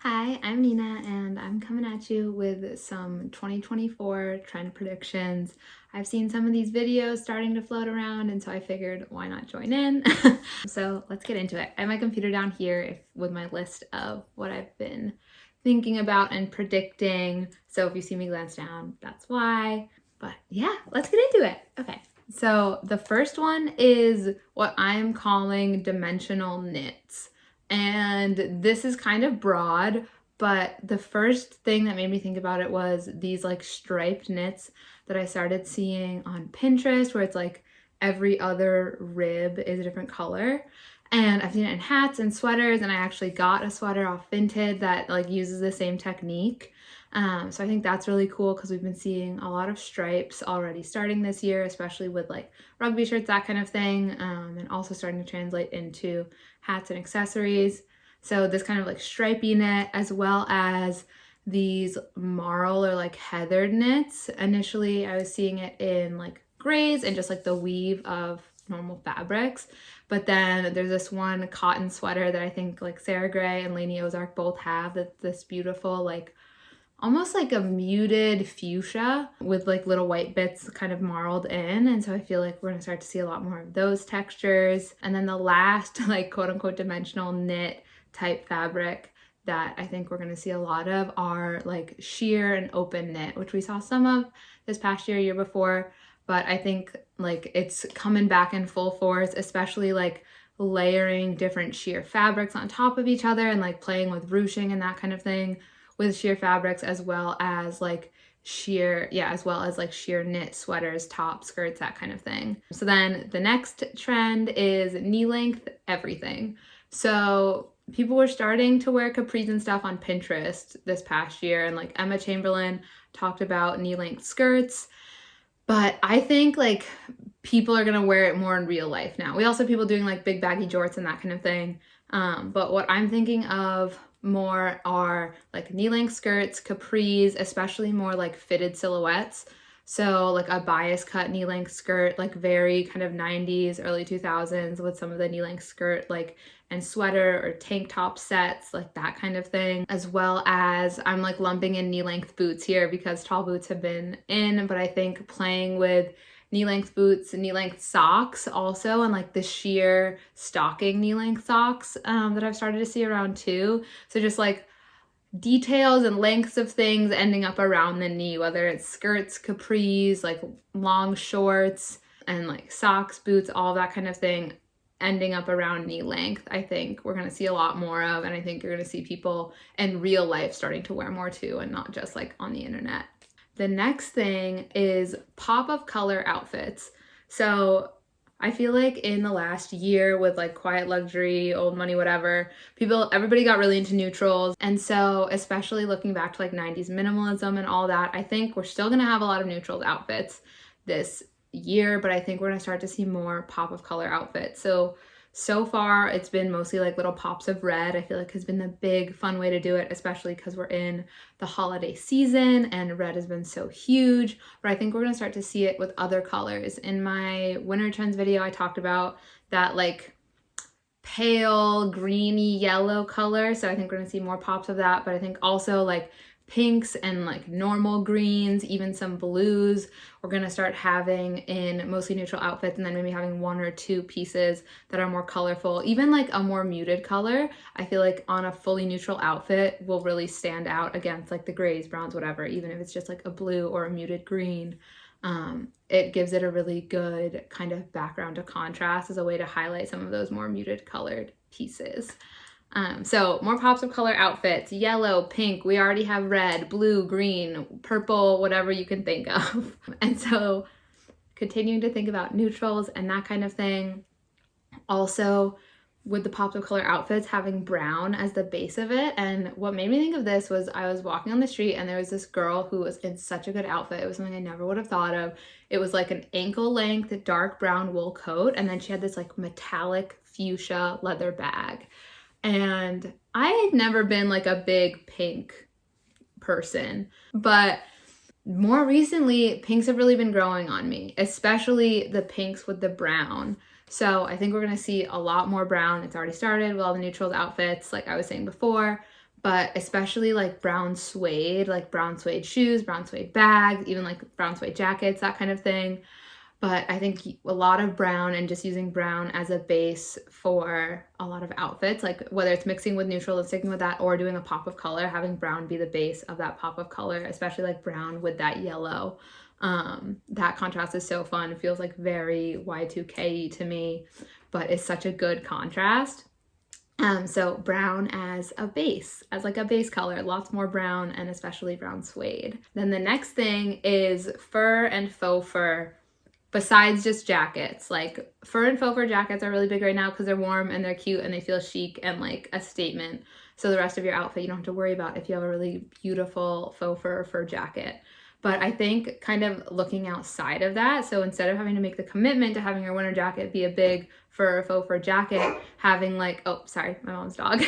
Hi, I'm Nina, and I'm coming at you with some 2024 trend predictions. I've seen some of these videos starting to float around, and so I figured why not join in? So let's get into it. I have my computer down here with my list of what I've been thinking about and predicting. So if you see me glance down, that's why. But yeah, let's get into it. Okay. So the first one is what I'm calling dimensional knits. And this is kind of broad, but the first thing that made me think about it was these like striped knits that I started seeing on Pinterest, where it's like every other rib is a different color. And I've seen it in hats and sweaters, and I actually got a sweater off Vinted that like uses the same technique. So I think that's really cool because we've been seeing a lot of stripes already starting this year, especially with like rugby shirts, that kind of thing, and also starting to translate into hats and accessories. So this kind of like stripy knit, as well as these marl or like heathered knits. Initially, I was seeing it in like grays and just like the weave of normal fabrics. But then there's this one cotton sweater that I think like Sarah Gray and Lainey Ozark both have, that's this beautiful like almost like a muted fuchsia with like little white bits kind of marled in. And so I feel like we're gonna start to see a lot more of those textures. And then the last like quote unquote dimensional knit type fabric that I think we're gonna see a lot of are like sheer and open knit, which we saw some of this past year before. But I think like it's coming back in full force, especially like layering different sheer fabrics on top of each other and like playing with ruching and that kind of thing with sheer fabrics, as well as like sheer knit sweaters, tops, skirts, that kind of thing. So then the next trend is knee length everything. So people were starting to wear capris and stuff on Pinterest this past year, and like Emma Chamberlain talked about knee length skirts. But I think like people are gonna wear it more in real life now. We also have people doing like big baggy jorts and that kind of thing. But what I'm thinking of more are like knee-length skirts, capris, especially more like fitted silhouettes. So like a bias cut knee-length skirt, like very kind of 90s, early 2000s with some of the knee-length skirt like and sweater or tank top sets, like that kind of thing. As well as I'm like lumping in knee-length boots here because tall boots have been in, but I think playing with knee-length boots and knee-length socks also, and like the sheer stocking knee-length socks that I've started to see around too. So just like details and lengths of things ending up around the knee, whether it's skirts, capris, like long shorts, and like socks, boots, all that kind of thing ending up around knee length. I think we're going to see a lot more of, and I think you're going to see people in real life starting to wear more too, and not just like on the internet. The next thing is pop of color outfits. So I feel like in the last year with like quiet luxury, old money, whatever, everybody got really into neutrals. And so especially looking back to like 90s minimalism and all that, I think we're still gonna have a lot of neutrals outfits this year, but I think we're gonna start to see more pop of color outfits. So far it's been mostly like little pops of red. I feel like has been the big fun way to do it, especially because we're in the holiday season and red has been so huge. But I think we're gonna start to see it with other colors. In my winter trends video, I talked about that like pale greeny yellow color. So I think we're gonna see more pops of that, but I think also like pinks and like normal greens, even some blues, we're gonna start having in mostly neutral outfits, and then maybe having one or two pieces that are more colorful, even like a more muted color. I feel like on a fully neutral outfit will really stand out against like the grays, browns, whatever, even if it's just like a blue or a muted green. It gives it a really good kind of background to contrast as a way to highlight some of those more muted colored pieces. So more pops of color outfits, yellow, pink, we already have red, blue, green, purple, whatever you can think of. And so continuing to think about neutrals and that kind of thing. Also with the pops of color outfits, having brown as the base of it. And what made me think of this was I was walking on the street and there was this girl who was in such a good outfit. It was something I never would have thought of. It was like an ankle length dark brown wool coat, and then she had this like metallic fuchsia leather bag. And I had never been like a big pink person, but more recently, pinks have really been growing on me, especially the pinks with the brown. So I think we're gonna see a lot more brown. It's already started with all the neutrals outfits, like I was saying before, but especially like brown suede shoes, brown suede bags, even like brown suede jackets, that kind of thing. But I think a lot of brown and just using brown as a base for a lot of outfits, like whether it's mixing with neutral and sticking with that or doing a pop of color, having brown be the base of that pop of color, especially like brown with that yellow. That contrast is so fun. It feels like very Y2K to me, but it's such a good contrast. So brown as a base, as like a base color, lots more brown and especially brown suede. Then the next thing is fur and faux fur. Besides just jackets, like fur and faux fur jackets are really big right now because they're warm and they're cute and they feel chic and like a statement. So the rest of your outfit you don't have to worry about if you have a really beautiful faux fur or fur jacket. But I think kind of looking outside of that, so instead of having to make the commitment to having your winter jacket be a big fur or faux fur jacket, having like, oh, sorry, my mom's dog,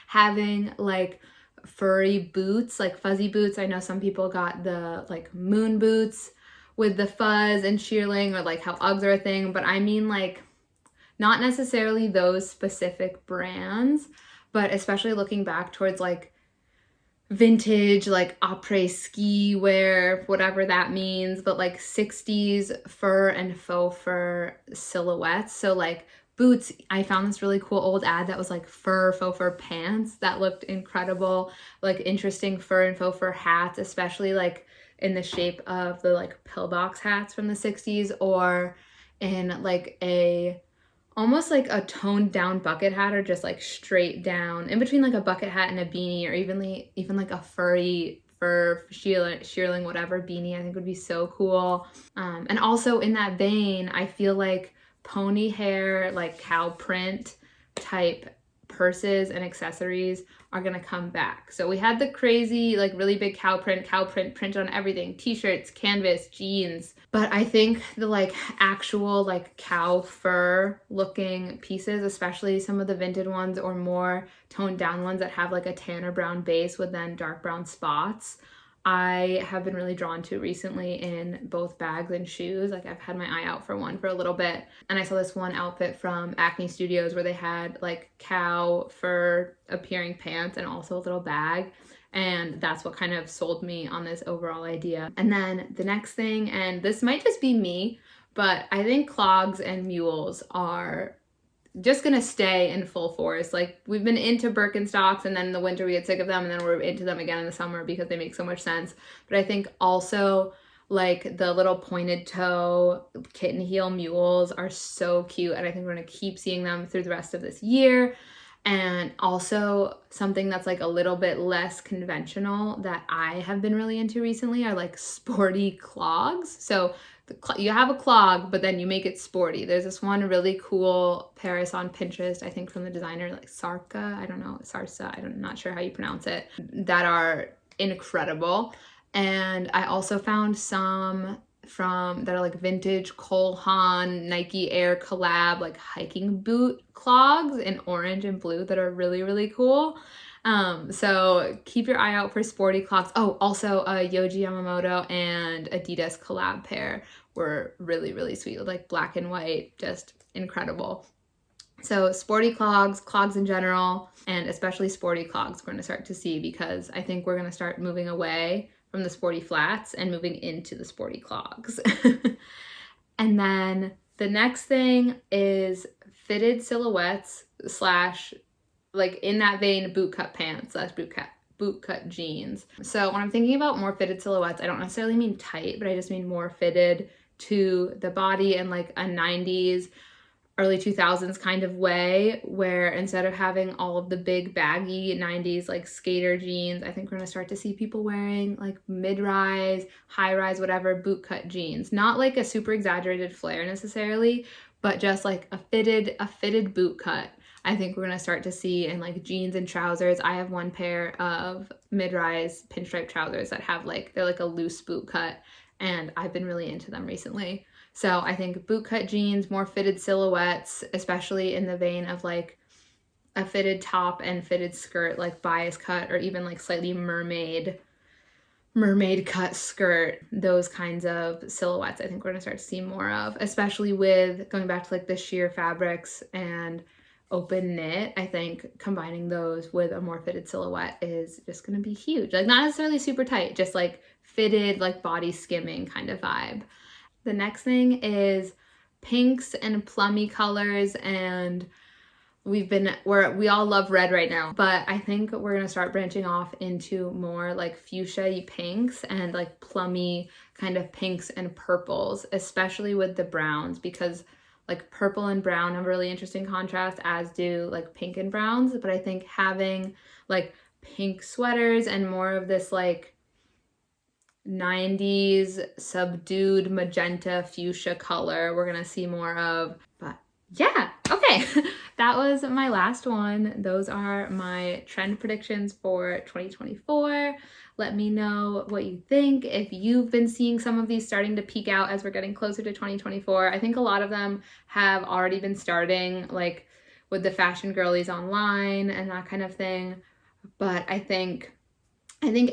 having like furry boots, like fuzzy boots. I know some people got the like moon boots with the fuzz and shearling, or like how Uggs are a thing, but I mean like not necessarily those specific brands, but especially looking back towards like vintage, like après ski wear, whatever that means, but like 60s fur and faux fur silhouettes. So like boots, I found this really cool old ad that was like fur, faux fur pants that looked incredible, like interesting fur and faux fur hats, especially like in the shape of the like pillbox hats from the 60s, or in like a almost like a toned down bucket hat, or just like straight down in between like a bucket hat and a beanie, or even like a furry fur shearling whatever beanie. I think would be so cool. And also in that vein, I feel like pony hair, like cow print type purses and accessories are gonna come back. So we had the crazy, like really big cow print on everything, t-shirts, canvas, jeans. But I think the like actual like cow fur looking pieces, especially some of the vintage ones or more toned down ones that have like a tan or brown base with then dark brown spots, I have been really drawn to recently in both bags and shoes. Like I've had my eye out for one for a little bit. And I saw this one outfit from Acne Studios where they had like cow fur appearing pants and also a little bag. And that's what kind of sold me on this overall idea. And then the next thing, and this might just be me, but I think clogs and mules are just gonna stay in full force. Like we've been into Birkenstocks, and then in the winter we get sick of them, and then we're into them again in the summer because they make so much sense. But I think also like the little pointed toe kitten heel mules are so cute, and I think we're gonna keep seeing them through the rest of this year. And also something that's like a little bit less conventional that I have been really into recently are like sporty clogs. So you have a clog, but then you make it sporty. There's this one really cool Paris on Pinterest, I think from the designer like Sarka, I don't know, Sarsa, I'm not sure how you pronounce it, that are incredible. And I also found some that are like vintage Cole Haan Nike Air collab like hiking boot clogs in orange and blue that are really, really cool. So keep your eye out for sporty clogs. Oh, also a Yohji Yamamoto and Adidas collab pair were really, really sweet, like black and white, just incredible. So sporty clogs in general, and especially sporty clogs we're going to start to see, because I think we're going to start moving away from the sporty flats and moving into the sporty clogs. And then the next thing is fitted silhouettes slash, like in that vein, boot cut pants slash boot cut jeans. So when I'm thinking about more fitted silhouettes, I don't necessarily mean tight, but I just mean more fitted to the body in like a 90s, early 2000s kind of way, where instead of having all of the big baggy 90s like skater jeans, I think we're gonna start to see people wearing like mid-rise, high-rise, whatever, boot cut jeans. Not like a super exaggerated flare necessarily, but just like a fitted boot cut. I think we're gonna start to see in like jeans and trousers. I have one pair of mid-rise pinstripe trousers that have like, they're like a loose boot cut, and I've been really into them recently. So I think boot cut jeans, more fitted silhouettes, especially in the vein of like a fitted top and fitted skirt, like bias cut, or even like slightly mermaid cut skirt, those kinds of silhouettes I think we're gonna start to see more of, especially with going back to like the sheer fabrics and open knit, I think combining those with a more fitted silhouette is just gonna be huge. Like not necessarily super tight, just like fitted, like body skimming kind of vibe. The next thing is pinks and plummy colors, and we all love red right now, but I think we're gonna start branching off into more like fuchsia pinks and like plummy kind of pinks and purples, especially with the browns, because like purple and brown have a really interesting contrast, as do like pink and browns. But I think having like pink sweaters and more of this like 90s subdued magenta fuchsia color we're gonna see more of. But yeah, okay. That was my last one. Those are my trend predictions for 2024. Let me know what you think. If you've been seeing some of these starting to peak out as we're getting closer to 2024. I think a lot of them have already been starting, like with the fashion girlies online and that kind of thing. But I think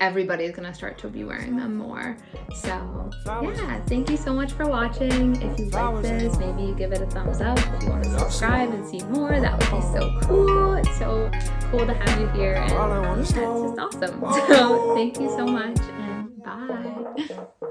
everybody's gonna start to be wearing them more. So yeah, thank you so much for watching. If you like this, maybe give it a thumbs up. If you want to subscribe and see more, that would be so cool. It's so cool to have you here, and yeah, it's just awesome. So thank you so much, and bye.